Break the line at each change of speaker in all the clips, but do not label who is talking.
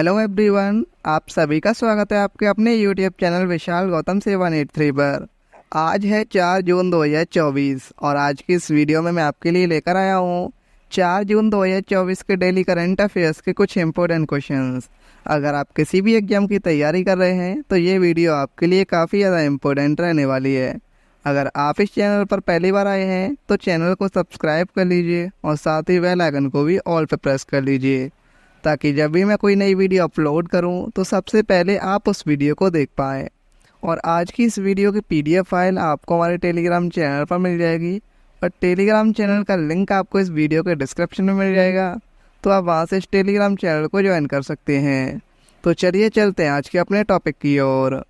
Hello everyone, आप सभी का स्वागत है आपके अपने यूट्यूब चैनल विशाल गौतम 783 पर। आज है 4 जून 2024 और आज की इस वीडियो में मैं आपके लिए लेकर आया हूँ 4 जून 2024 के डेली करंट अफेयर्स के कुछ इंपॉर्टेंट क्वेश्चंस। अगर आप किसी भी एग्जाम की तैयारी कर रहे हैं तो ये वीडियो आपके लिए काफ़ी ज़्यादा इम्पोर्टेंट रहने वाली है। अगर आप इस चैनल पर पहली बार आए हैं तो चैनल को सब्सक्राइब कर लीजिए और साथ ही बेल आइकन को भी ऑल पर प्रेस कर लीजिए, ताकि जब भी मैं कोई नई वीडियो अपलोड करूं तो सबसे पहले आप उस वीडियो को देख पाएँ। और आज की इस वीडियो की PDF फाइल आपको हमारे टेलीग्राम चैनल पर मिल जाएगी और टेलीग्राम चैनल का लिंक आपको इस वीडियो के डिस्क्रिप्शन में मिल जाएगा, तो आप वहां से इस टेलीग्राम चैनल को ज्वाइन कर सकते हैं। तो चलिए चलते हैं आज के अपने टॉपिक की ओर।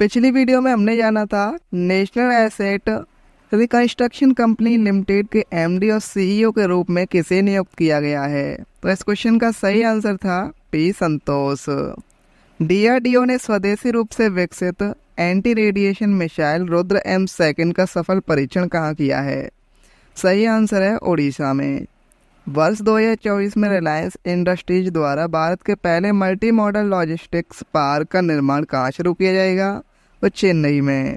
पिछली वीडियो में हमने जाना था national asset reconstruction company limited के MD और CEO के रूप में किसे नियुक्त किया गया है। तो इस क्वेश्चन का सही आंसर था P संतोष। DRDO ने स्वदेशी रूप से विकसित anti radiation missile Rudra M2 का सफल परीक्षण कहाँ किया है। सही आंसर है उड़ीसा में। वर्ष 2024 में रिलायंस इंडस्ट्रीज द्वारा भारत के पहले मल्टी मॉडल लॉजिस्टिक्स पार्क का निर्माण कहाँ शुरू किया जाएगा। तो चेन्नई में।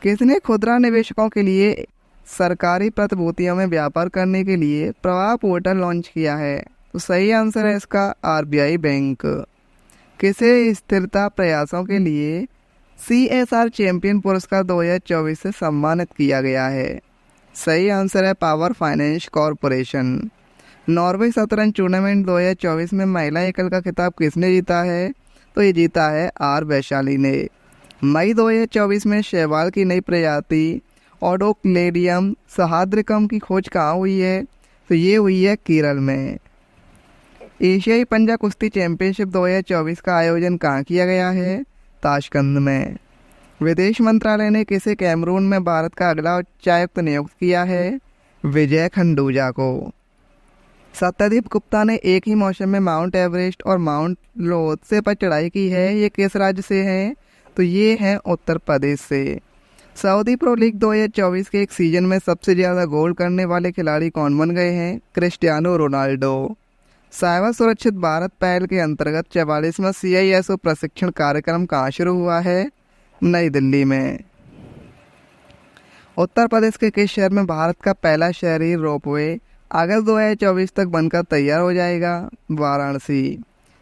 किसने खुदरा निवेशकों के लिए सरकारी प्रतिभूतियों में व्यापार करने के लिए प्रवाह पोर्टल लॉन्च किया है। तो सही आंसर है इसका RBI बैंक। किसे स्थिरता प्रयासों के लिए CSR चैंपियन पुरस्कार 2024 से सम्मानित किया गया है। सही आंसर है पावर फाइनेंस कॉरपोरेशन। नॉर्वे शतरंज टूर्नामेंट 2024 में महिला एकल का खिताब किसने जीता है। तो ये जीता है R वैशाली ने। मई 2024 में शैवाल की नई प्रजाति ओडोक्लेडियम सहाद्रिकम की खोज कहाँ हुई है। तो ये हुई है केरल में। एशियाई पंजा कुश्ती चैंपियनशिप 2024 का आयोजन कहाँ किया गया है। ताशकंद में। विदेश मंत्रालय ने किसे कैमरून में भारत का अगला उच्चायुक्त नियुक्त किया है। विजय खंडूजा को। सत्यदीप गुप्ता ने एक ही मौसम में माउंट एवरेस्ट और माउंट लोत्से पर चढ़ाई की है। ये किस राज्य से है। तो ये है उत्तर प्रदेश से। सऊदी प्रो लीग 2024 के एक सीजन में सबसे ज़्यादा गोल करने वाले खिलाड़ी कौन बन गए हैं। Cristiano Ronaldo. साइबर सुरक्षित भारत पहल के अंतर्गत 44वां CISO प्रशिक्षण कार्यक्रम कहाँ शुरू हुआ है। नई दिल्ली में। उत्तर प्रदेश के किस शहर में भारत का पहला शहरी रोपवे अगस्त 2024 तक बनकर तैयार हो जाएगा। वाराणसी।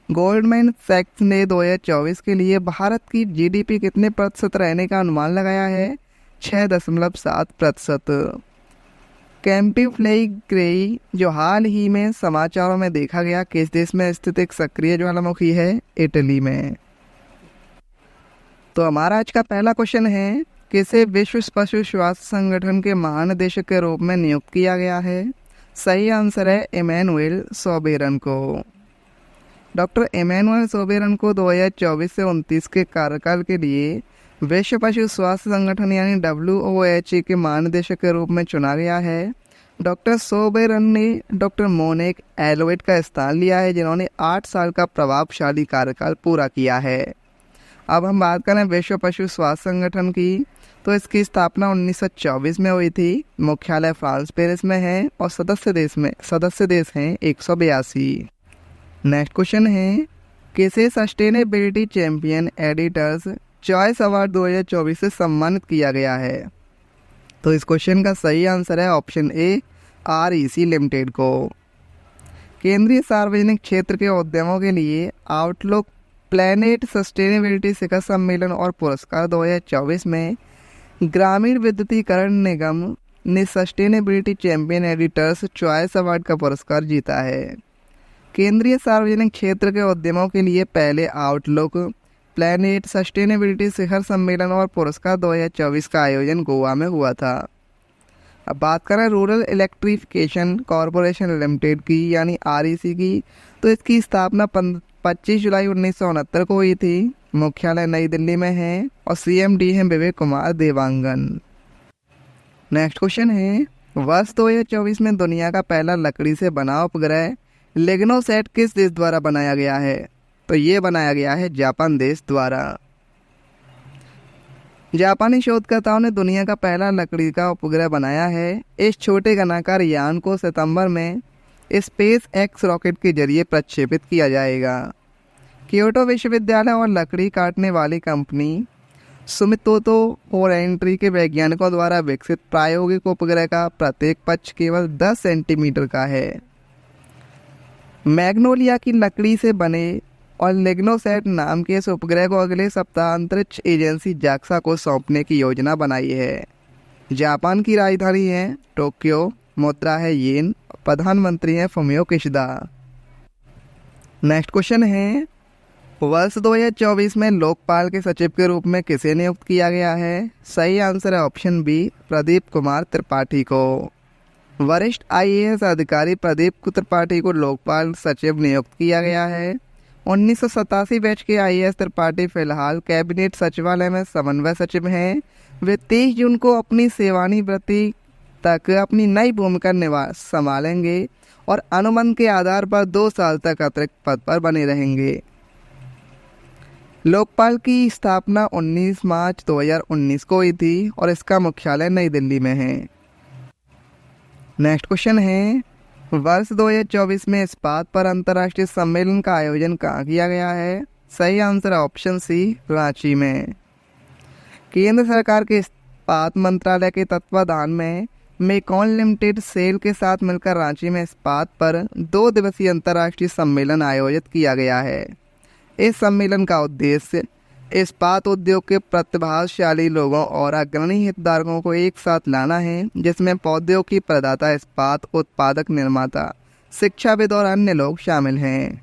गोल्डमैन सैक्स ने 2024 के लिए भारत की GDP कितने प्रतिशत रहने का अनुमान लगाया है। 6.7%। कैंपिफ्लेई ग्रेई जो हाल ही में समाचारों में देखा गया किस देश में स्थित एक सक्रिय ज्वालामुखी है। इटली में। तो हमारा आज का पहला क्वेश्चन है किसे विश्व पशु स्वास्थ्य संगठन के महानिदेशक के रूप में नियुक्त किया गया है। सही आंसर है इमैनुएल सोबेरन को। डॉक्टर इमैनुएल सोबेरन को 2024 से 29 के कार्यकाल के लिए विश्व पशु स्वास्थ्य संगठन यानी WOHA के महानिदेशक के रूप में चुना गया है। डॉक्टर सोबेरन ने डॉक्टर मोनिक एलोवेट का स्थान लिया है, जिन्होंने 8 साल का प्रभावशाली कार्यकाल पूरा किया है। अब हम बात करें विश्व पशु स्वास्थ्य संगठन की, तो इसकी स्थापना 1924 में हुई थी। मुख्यालय फ्रांस पेरिस में है और सदस्य देश हैं 182। नेक्स्ट क्वेश्चन है किसे sustainability champion editors choice award 2024 से सम्मानित किया गया है। तो इस क्वेश्चन का सही आंसर है ऑप्शन A REC लिमिटेड को। केंद्रीय सार्वजनिक क्षेत्र के उद्यमों के लिए आउटलुक प्लैनेट सस्टेनेबिलिटी शिखर सम्मेलन और पुरस्कार 2024 में ग्रामीण विद्युतीकरण निगम ने sustainability champion editors choice award का पुरस्कार जीता है। केंद्रीय सार्वजनिक क्षेत्र के उद्यमों के लिए पहले आउटलुक प्लैनेट सस्टेनेबिलिटी शिखर सम्मेलन और पुरस्कार 2024 का आयोजन गोवा में हुआ था। अब बात करें रूरल इलेक्ट्रिफिकेशन कॉरपोरेशन लिमिटेड की यानी REC की, तो इसकी स्थापना 25 जुलाई 1969 को हुई थी। मुख्यालय नई दिल्ली में है और CMD हैं विवेक कुमार देवांगन। नेक्स्ट क्वेश्चन है वर्ष 2024 में दुनिया का पहला लकड़ी से बना उपग्रह लेग्नोसैट किस देश द्वारा बनाया गया है। तो ये बनाया गया है जापान देश द्वारा। जापानी शोधकर्ताओं ने दुनिया का पहला लकड़ी का उपग्रह बनाया है। इस छोटे घनाकार यान को सितंबर में स्पेस एक्स रॉकेट के जरिए प्रक्षेपित किया जाएगा। क्योटो विश्वविद्यालय और लकड़ी काटने वाली कंपनी सुमितोतो और एंट्री के वैज्ञानिकों द्वारा विकसित प्रायोगिक उपग्रह का प्रत्येक पक्ष केवल 10 सेंटीमीटर का है। मैग्नोलिया की लकड़ी से बने और लिग्नोसैट नाम के इस उपग्रह को अगले सप्ताह अंतरिक्ष एजेंसी जाक्सा को सौंपने की योजना बनाई है। जापान की राजधानी है टोक्यो, मुद्रा है येन, प्रधानमंत्री हैं फुमियो किशिदा। नेक्स्ट क्वेश्चन है, वर्ष 2024 में लोकपाल के सचिव के रूप में किसे नियुक्त किया गया है? सही आंसर है ऑप्शन बी, प्रदीप कुमार त्रिपाठी को। वरिष्ठ आईएएस अधिकारी प्रदीप त्रिपाठी को लोकपाल सचिव नियुक्त किया गया है। 1987 बैच के आईएएस त्रिपाठी फिलहाल कैबिनेट सचिवालय में समन्वय सचिव हैं। वे 23 जून को अपनी सेवानिवृत्ति तक अपनी नई भूमिका संभालेंगे और अनुबंध के आधार पर 2 साल तक अतिरिक्त पद पर बने रहेंगे। लोकपाल की स्थापना 19 मार्च 2019 को हुई थी और इसका मुख्यालय नई दिल्ली में है। नेक्स्ट क्वेश्चन है, वर्ष 2024 में इस्पात पर अंतर्राष्ट्रीय सम्मेलन का आयोजन कहाँ किया गया है? सही आंसर है ऑप्शन सी, रांची में। केंद्र सरकार के इस्पात मंत्रालय के तत्वाधान में मेकॉन लिमिटेड सेल के साथ मिलकर रांची में इस्पात पर 2 दिवसीय अंतर्राष्ट्रीय सम्मेलन आयोजित किया गया है। इस सम्मेलन का उद्देश्य इस्पात उद्योग के प्रतिभाशाली लोगों और अग्रणी हितधारकों को एक साथ लाना है, जिसमें प्रौद्योगिकी प्रदाता, इस्पात उत्पादक, निर्माता, शिक्षाविद और अन्य लोग शामिल हैं।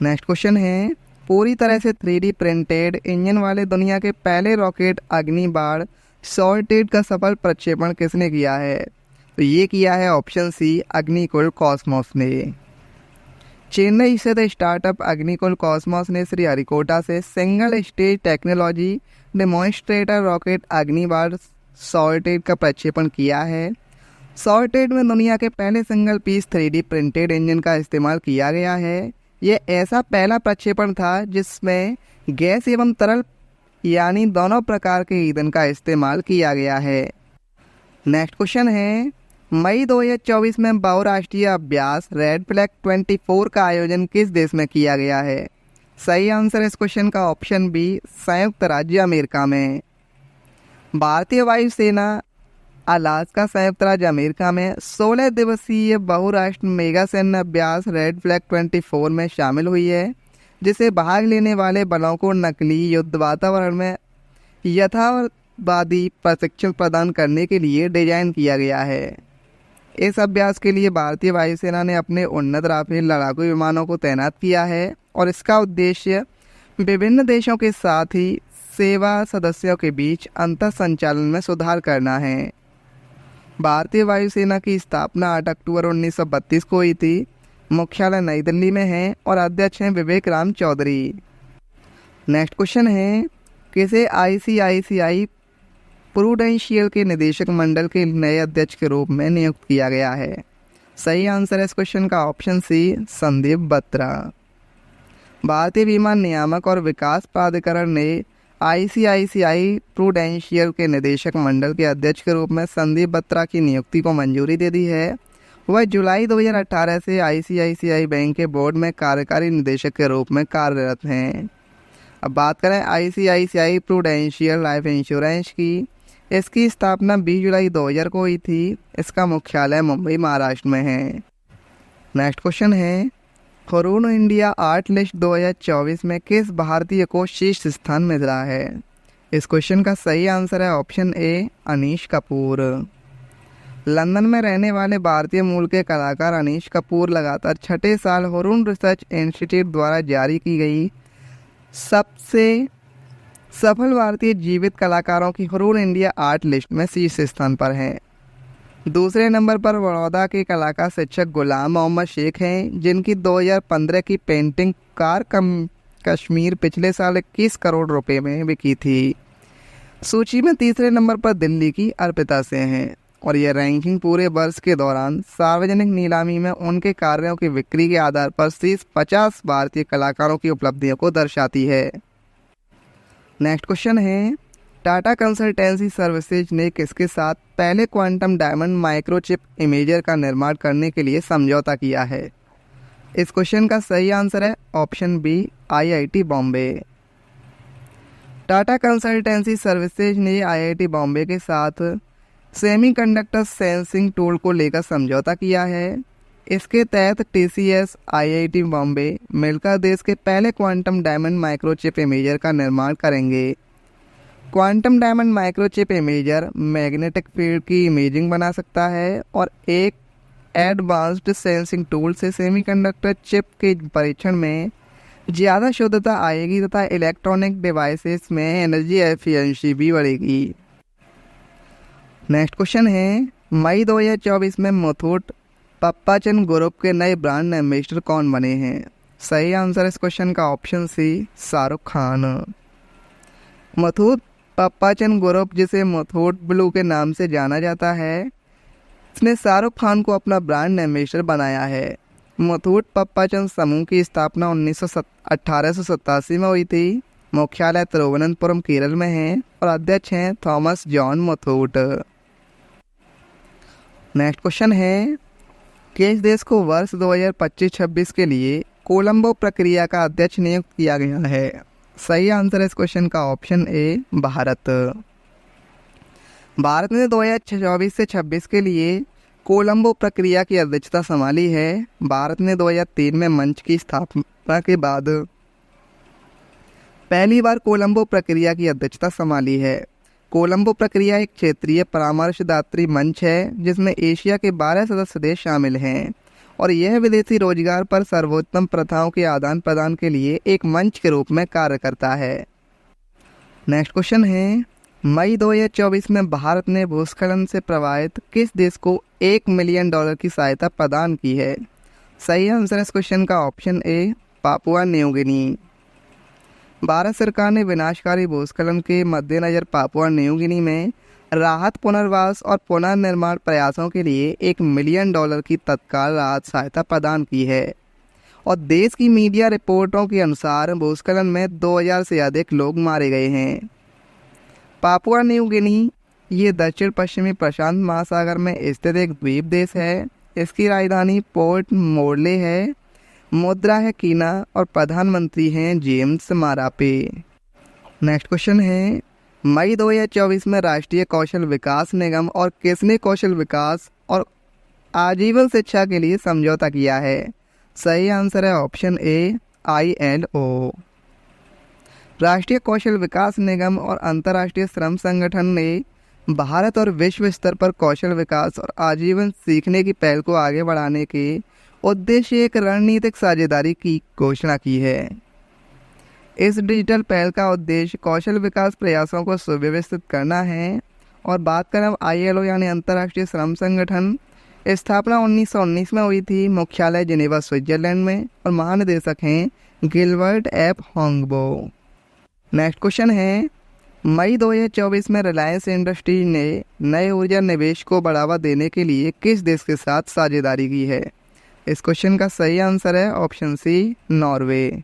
नेक्स्ट क्वेश्चन है, पूरी तरह से 3D प्रिंटेड इंजन वाले दुनिया के पहले रॉकेट अग्निबाण सॉर्टेड का सफल प्रक्षेपण किसने किया है? तो ये किया है ऑप्शन सी, अग्निकुल कॉस्मोस ने। चेन्नई स्थित स्टार्टअप अग्निकुल कॉस्मोस ने श्रीहरिकोटा से single stage technology demonstrator rocket Agnibaan SOrTeD का प्रक्षेपण किया है। सॉर्टेड में दुनिया के पहले single piece 3D printed engine का इस्तेमाल किया गया है। यह ऐसा पहला प्रक्षेपण था जिसमें गैस एवं तरल यानी दोनों प्रकार के ईंधन का इस्तेमाल किया गया है। नेक्स्ट क्वेश्चन है, मई 2024 में बहुराष्ट्रीय अभ्यास रेड फ्लैग 24 का आयोजन किस देश में किया गया है? सही आंसर इस क्वेश्चन का ऑप्शन बी, संयुक्त राज्य अमेरिका में। भारतीय वायुसेना अलास्का संयुक्त राज्य अमेरिका में 16 दिवसीय बहुराष्ट्रीय मेगा सैन्य अभ्यास रेड फ्लैग 24 में शामिल हुई है, जिसे भाग लेने वाले बलों को नकली युद्ध वातावरण में यथार्थवादी प्रशिक्षण प्रदान करने के लिए डिजाइन किया गया है। इस अभ्यास के लिए भारतीय वायुसेना ने अपने उन्नत राफेल लड़ाकू विमानों को तैनात किया है और इसका उद्देश्य विभिन्न देशों के साथ ही सेवा सदस्यों के बीच अंतर संचालन में सुधार करना है। भारतीय वायुसेना की स्थापना 8 अक्टूबर 1932 को हुई थी। मुख्यालय नई दिल्ली में है और अध्यक्ष हैं विवेक राम चौधरी। नेक्स्ट क्वेश्चन है, किसे आईसीआईसीआई प्रूडेंशियल के निदेशक मंडल के नए अध्यक्ष के रूप में नियुक्त किया गया है? सही आंसर है इस क्वेश्चन का ऑप्शन सी, संदीप बत्रा। भारतीय बीमा नियामक और विकास प्राधिकरण ने आईसीआईसीआई प्रूडेंशियल के निदेशक मंडल के अध्यक्ष के रूप में संदीप बत्रा की नियुक्ति को मंजूरी दे दी है। वह जुलाई 2018 से आईसीआईसीआई बैंक के बोर्ड में कार्यकारी निदेशक के रूप में कार्यरत हैं। अब बात करें आईसीआईसीआई प्रूडेंशियल लाइफ इंश्योरेंस की। इसकी स्थापना 20 जुलाई 2000 को हुई थी। इसका मुख्यालय मुंबई, महाराष्ट्र में है। नेक्स्ट क्वेश्चन है, हुरून इंडिया आर्ट लिस्ट 2024 में किस भारतीय को शीर्ष स्थान मिल रहा है? इस क्वेश्चन का सही आंसर है option A, Anish Kapoor. London में रहने वाले भारतीय मूल के कलाकार अनीश कपूर लगातार 6ठे साल हुरून रिसर्च इंस्टीट्यूट द्वारा जारी की गई सबसे सफल भारतीय जीवित कलाकारों की हुरून इंडिया आर्ट लिस्ट में शीर्ष स्थान पर हैं। दूसरे नंबर पर बड़ौदा के कलाकार शिक्षक गुलाम मोहम्मद शेख हैं, जिनकी 2015 की पेंटिंग कार कश्मीर पिछले साल 21 करोड़ रुपए में बिकी थी। सूची में तीसरे नंबर पर दिल्ली की अर्पिता से हैं और यह रैंकिंग पूरे वर्ष के दौरान सार्वजनिक नीलामी में उनके कार्यों की बिक्री के आधार पर शीर्ष 50 भारतीय कलाकारों की उपलब्धियों को दर्शाती है। नेक्स्ट क्वेश्चन है, टाटा कंसल्टेंसी सर्विसेज ने किसके साथ पहले क्वांटम डायमंड माइक्रोचिप इमेजर का निर्माण करने के लिए समझौता किया है? इस क्वेश्चन का सही आंसर है option B, IIT Bombay. Tata consultancy services ने आईआईटी बॉम्बे के साथ सेमीकंडक्टर सेंसिंग टूल को लेकर समझौता किया है। इसके तहत टीसीएस, आईआईटी बॉम्बे मिलकर देश के पहले क्वांटम डायमंड माइक्रोचिप इमेजर का निर्माण करेंगे। Quantum diamond microchip imager magnetic field की इमेजिंग बना सकता है और एक एडवांस्ड सेंसिंग टूल से सेमीकंडक्टर चिप के परीक्षण में ज़्यादा शुद्धता आएगी तथा इलेक्ट्रॉनिक डिवाइसेस में एनर्जी एफिशिएंसी भी बढ़ेगी। नेक्स्ट क्वेश्चन है, मई 2024 में मुथूट पप्पाचंद ग्रुप के नए ब्रांड एम्बेसडर कौन बने हैं? सही आंसर इस क्वेश्चन का option C, Shahrukh Khan. Muthoot Pappachan group, जिसे मुथूट ब्लू के नाम से जाना जाता है, इसने शाहरुख खान को अपना ब्रांड एम्बेसडर बनाया है। मुथूट पप्पाचंद समूह की स्थापना 1887 में हुई थी। मुख्यालय तिरुवनंतपुरम, केरल में है और अध्यक्ष हैं Thomas John Muthoot. Next question है, किस देश को वर्ष 2025-26 के लिए कोलंबो प्रक्रिया का अध्यक्ष नियुक्त किया गया है? सही आंसर है इस क्वेश्चन का ऑप्शन ए, भारत। भारत ने 2024 से 26 के लिए कोलंबो प्रक्रिया की अध्यक्षता संभाली है। भारत ने 2003 में मंच की स्थापना के बाद पहली बार कोलंबो प्रक्रिया की अध्यक्षता संभाली है। कोलंबो प्रक्रिया एक क्षेत्रीय परामर्शदात्री मंच है जिसमें एशिया के 12 सदस्य देश शामिल हैं और यह विदेशी रोजगार पर सर्वोत्तम प्रथाओं के आदान प्रदान के लिए एक मंच के रूप में कार्य करता है। नेक्स्ट क्वेश्चन है, मई 2024 में भारत ने भूस्खलन से प्रभावित किस देश को $1 मिलियन की सहायता प्रदान की है? सही आंसर इस क्वेश्चन का option A, Papua New Guinea. Bharat सरकार ने विनाशकारी भूस्खलन के मद्देनज़र पापुआ न्यू गिनी में राहत, पुनर्वास और पुनर्निर्माण प्रयासों के लिए $1 मिलियन की तत्काल राहत सहायता प्रदान की है और देश की मीडिया रिपोर्टों के अनुसार भूस्खलन में 2000 से अधिक लोग मारे गए हैं। पापुआ न्यू गिनी ये दक्षिण पश्चिमी प्रशांत महासागर में स्थित एक द्वीप देश है। इसकी राजधानी पोर्ट मोर्ले है। मुद्रा है कीना और प्रधानमंत्री हैं जेम्स मारापे। नेक्स्ट क्वेश्चन है, मई 2024 में राष्ट्रीय कौशल विकास निगम और किसने कौशल विकास और आजीवन शिक्षा के लिए समझौता किया है? सही आंसर है ऑप्शन ए, ILO। राष्ट्रीय कौशल विकास निगम और अंतर्राष्ट्रीय श्रम संगठन ने भारत और विश्व स्तर पर कौशल विकास और आजीवन सीखने की पहल को आगे बढ़ाने के उद्देश्य एक रणनीतिक साझेदारी की घोषणा की है। इस डिजिटल पहल का उद्देश्य कौशल विकास प्रयासों को सुव्यवस्थित करना है। और बात करें ILO यानी अंतर्राष्ट्रीय श्रम संगठन, स्थापना 1919 में हुई थी। मुख्यालय जिनेवा, स्विट्जरलैंड में और महानिदेशक हैं Gilbert F Houngbo. Next question है, मई 2024 में रिलायंस इंडस्ट्रीज ने नए ऊर्जा निवेश को बढ़ावा देने के लिए किस देश के साथ साझेदारी की है? इस क्वेश्चन का सही आंसर है option C, Norway.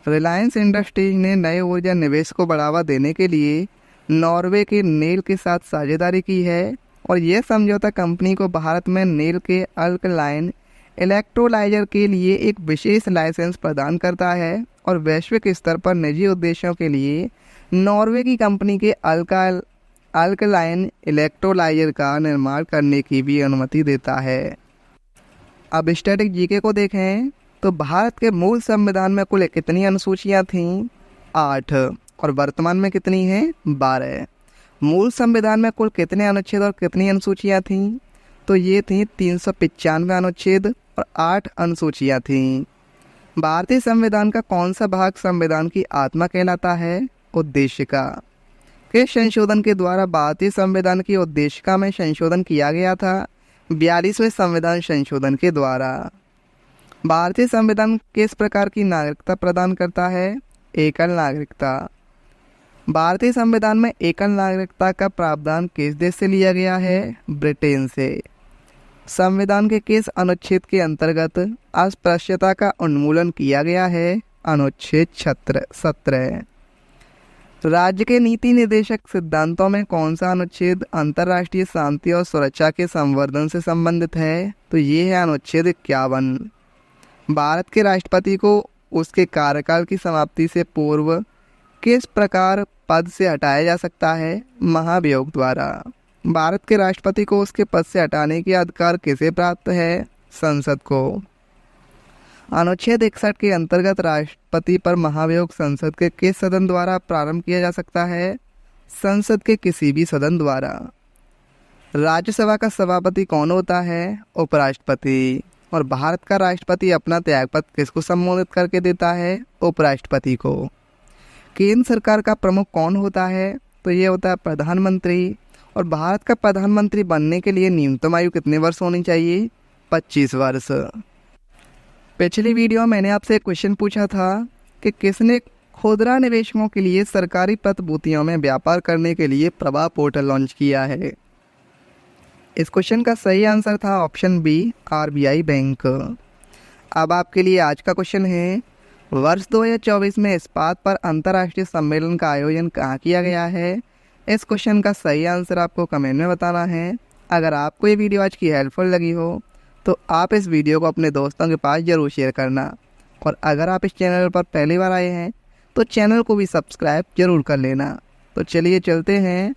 Reliance industries ने नए ऊर्जा निवेश को बढ़ावा देने के लिए नॉर्वे के नेल के साथ साझेदारी की है और यह समझौता कंपनी को भारत में नेल के अल्कलाइन इलेक्ट्रोलाइजर के लिए एक विशेष लाइसेंस प्रदान करता है और वैश्विक स्तर पर निजी उद्देश्यों के लिए नॉर्वे की कंपनी के अल्कलाइन इलेक्ट्रोलाइजर का निर्माण करने की भी अनुमति देता है। अब स्टैटिक जीके को देखें तो भारत के मूल संविधान में कुल कितनी अनुसूचियाँ थीं? 8 और वर्तमान में कितनी हैं? 12। मूल संविधान में कुल कितने अनुच्छेद और कितनी अनुसूचियाँ थीं? तो ये थीं 395 अनुच्छेद और 8 अनुसूचियाँ थीं। भारतीय संविधान का कौन सा भाग संविधान की आत्मा कहलाता है? उद्देशिका। किस संशोधन के द्वारा भारतीय संविधान की उद्देशिका में संशोधन किया गया था? 42वें संविधान संशोधन के द्वारा। भारतीय संविधान किस प्रकार की नागरिकता प्रदान करता है? एकल नागरिकता। भारतीय संविधान में एकल नागरिकता का प्रावधान किस देश से लिया गया है? ब्रिटेन से। संविधान के किस अनुच्छेद के अंतर्गत अस्पृश्यता का उन्मूलन किया गया है? अनुच्छेद 17। राज्य के नीति निर्देशक सिद्धांतों में कौन सा अनुच्छेद अंतर्राष्ट्रीय शांति और सुरक्षा के संवर्धन से संबंधित है? तो ये है अनुच्छेद 51। भारत के राष्ट्रपति को उसके कार्यकाल की समाप्ति से पूर्व किस प्रकार पद से हटाया जा सकता है? महाभियोग द्वारा। भारत के राष्ट्रपति को उसके पद से हटाने के अधिकार किसे प्राप्त है? संसद को। अनुच्छेद 61 के अंतर्गत राष्ट्रपति पर महाभियोग संसद के किस सदन द्वारा प्रारंभ किया जा सकता है? संसद के किसी भी सदन द्वारा। राज्यसभा का सभापति कौन होता है? उपराष्ट्रपति। और भारत का राष्ट्रपति अपना त्यागपत्र किसको संबोधित करके देता है? उपराष्ट्रपति को। केंद्र सरकार का प्रमुख कौन होता है? तो ये होता है प्रधानमंत्री। और भारत का प्रधानमंत्री बनने के लिए न्यूनतम आयु कितने वर्ष होनी चाहिए? 25 वर्ष। पिछली वीडियो में मैंने आपसे एक क्वेश्चन पूछा था कि किसने खुदरा निवेशकों के लिए सरकारी प्रतिभूतियों में व्यापार करने के लिए प्रभा पोर्टल लॉन्च किया है? इस क्वेश्चन का सही आंसर था ऑप्शन बी, आरबीआई बैंक। अब आपके लिए आज का क्वेश्चन है, वर्ष 2024 में इस्पात पर अंतर्राष्ट्रीय सम्मेलन का आयोजन कहाँ किया गया है? इस क्वेश्चन का सही आंसर आपको कमेंट में बताना है। अगर आपको ये वीडियो आज की हेल्पफुल लगी हो तो आप इस वीडियो को अपने दोस्तों के पास ज़रूर शेयर करना। और अगर आप इस चैनल पर पहली बार आए हैं तो चैनल को भी सब्सक्राइब जरूर कर लेना। तो चलिए चलते हैं।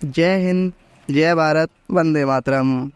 जय हिंद, जय भारत, वंदे मातरम।